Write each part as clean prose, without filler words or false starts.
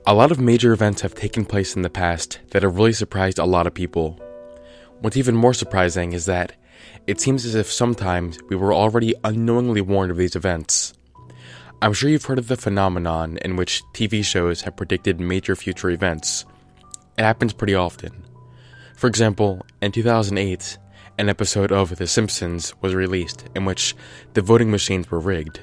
A lot of major events have taken place in the past that have really surprised a lot of people. What's even more surprising is that it seems as if sometimes we were already unknowingly warned of these events. I'm sure you've heard of the phenomenon in which TV shows have predicted major future events. It happens pretty often. For example, in 2008, an episode of The Simpsons was released in which the voting machines were rigged.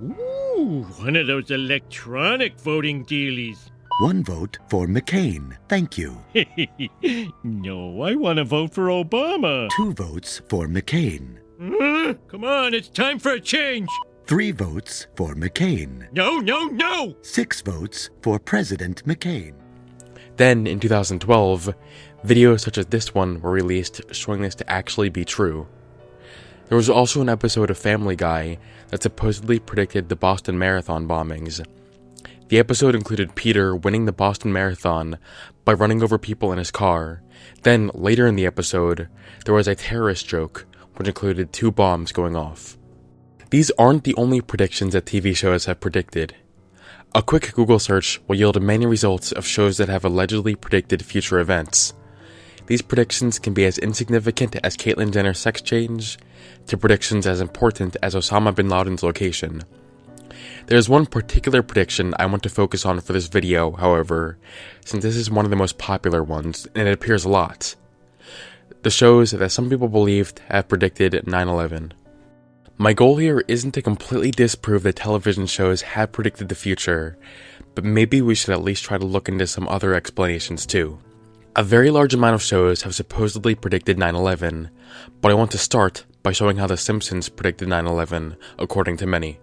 Ooh, one of those electronic voting dealies. 1 vote for McCain, thank you. No, I want to vote for Obama. 2 votes for McCain. Come on, it's time for a change. 3 votes for McCain. No! 6 votes for President McCain. Then, in 2012, videos such as this one were released showing this to actually be true. There was also an episode of Family Guy that supposedly predicted the Boston Marathon bombings. The episode included Peter winning the Boston Marathon by running over people in his car. Then, later in the episode, there was a terrorist joke, which included 2 bombs going off. These aren't the only predictions that TV shows have predicted. A quick Google search will yield many results of shows that have allegedly predicted future events. These predictions can be as insignificant as Caitlyn Jenner's sex change, to predictions as important as Osama bin Laden's location. There is one particular prediction I want to focus on for this video, however, since this is one of the most popular ones, and it appears a lot. The shows that some people believed have predicted 9/11. My goal here isn't to completely disprove that television shows have predicted the future, but maybe we should at least try to look into some other explanations too. A very large amount of shows have supposedly predicted 9/11, but I want to start by showing how The Simpsons predicted 9/11, according to many.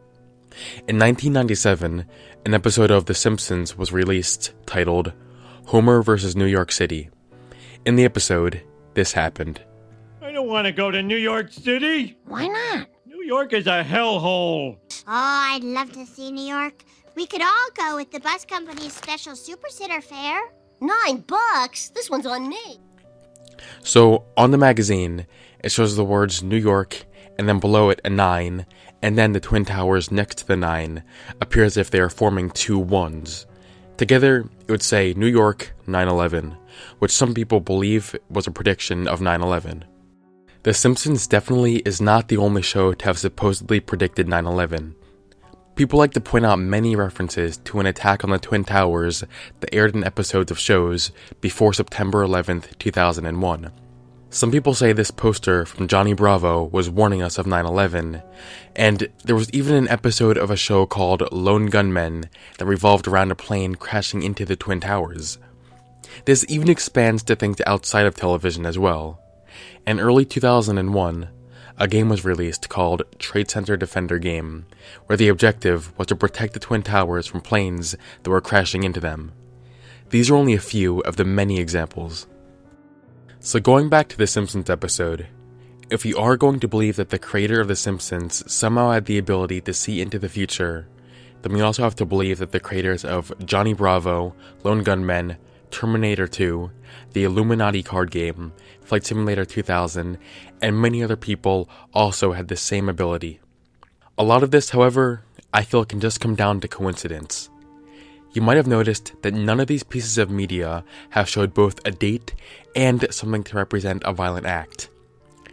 In 1997, an episode of The Simpsons was released titled Homer vs. New York City. In the episode, this happened. I don't want to go to New York City. Why not? New York is a hellhole. Oh, I'd love to see New York. We could all go with the bus company's special Super Sitter fare. $9? This one's on me. So, on the magazine, it shows the words New York, and then below it a 9, and then the Twin Towers next to the 9 appear as if they are forming 2 ones. Together, it would say New York 9/11, which some people believe was a prediction of 9/11. The Simpsons definitely is not the only show to have supposedly predicted 9/11. People like to point out many references to an attack on the Twin Towers that aired in episodes of shows before September 11th, 2001. Some people say this poster from Johnny Bravo was warning us of 9/11, and there was even an episode of a show called Lone Gunmen that revolved around a plane crashing into the Twin Towers. This even expands to things outside of television as well. In early 2001, a game was released called Trade Center Defender Game, where the objective was to protect the Twin Towers from planes that were crashing into them. These are only a few of the many examples. So going back to the Simpsons episode, if you are going to believe that the creator of The Simpsons somehow had the ability to see into the future, then we also have to believe that the creators of Johnny Bravo, Lone Gunmen, Terminator 2, the Illuminati card game, Flight Simulator 2000, and many other people also had the same ability. A lot of this, however, I feel can just come down to coincidence. You might have noticed that none of these pieces of media have showed both a date and something to represent a violent act.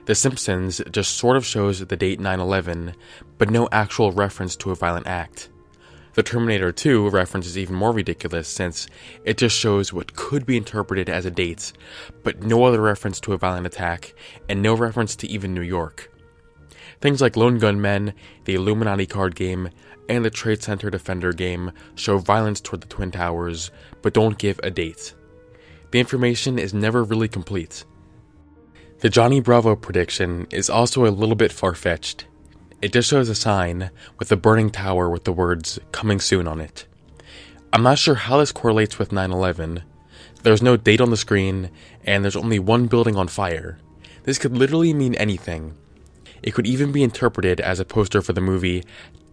The Simpsons just sort of shows the date 9/11, but no actual reference to a violent act. The Terminator 2 reference is even more ridiculous since it just shows what could be interpreted as a date, but no other reference to a violent attack, and no reference to even New York. Things like Lone Gunmen, the Illuminati card game, and the Trade Center Defender game show violence toward the Twin Towers, but don't give a date. The information is never really complete. The Johnny Bravo prediction is also a little bit far-fetched. It just shows a sign with a burning tower with the words, "Coming soon" on it. I'm not sure how this correlates with 9/11. There's no date on the screen, and there's only one building on fire. This could literally mean anything. It could even be interpreted as a poster for the movie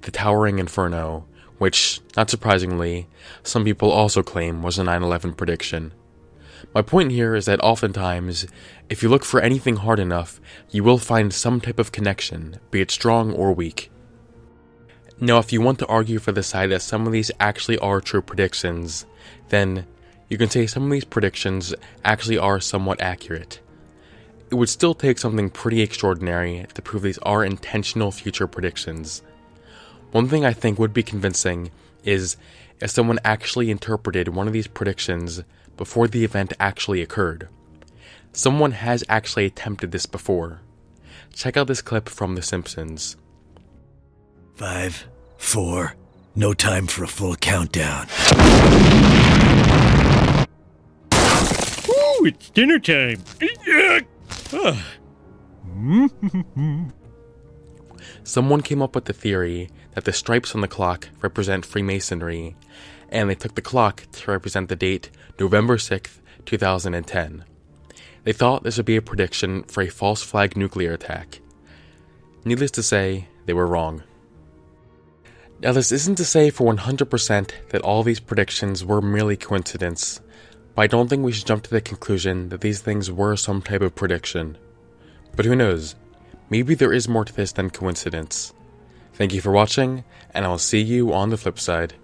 The Towering Inferno, which, not surprisingly, some people also claim was a 9/11 prediction. My point here is that oftentimes, if you look for anything hard enough, you will find some type of connection, be it strong or weak. Now, if you want to argue for the side that some of these actually are true predictions, then you can say some of these predictions actually are somewhat accurate. It would still take something pretty extraordinary to prove these are intentional future predictions. One thing I think would be convincing is if someone actually interpreted one of these predictions before the event actually occurred. Someone has actually attempted this before. Check out this clip from The Simpsons. 5, 4, no time for a full countdown. Ooh, it's dinner time. Someone came up with the theory that the stripes on the clock represent Freemasonry, and they took the clock to represent the date November 6th, 2010. They thought this would be a prediction for a false flag nuclear attack. Needless to say, they were wrong. Now, this isn't to say for 100% that all these predictions were merely coincidence, but I don't think we should jump to the conclusion that these things were some type of prediction. But who knows? Maybe there is more to this than coincidence. Thank you for watching, and I'll see you on the flip side.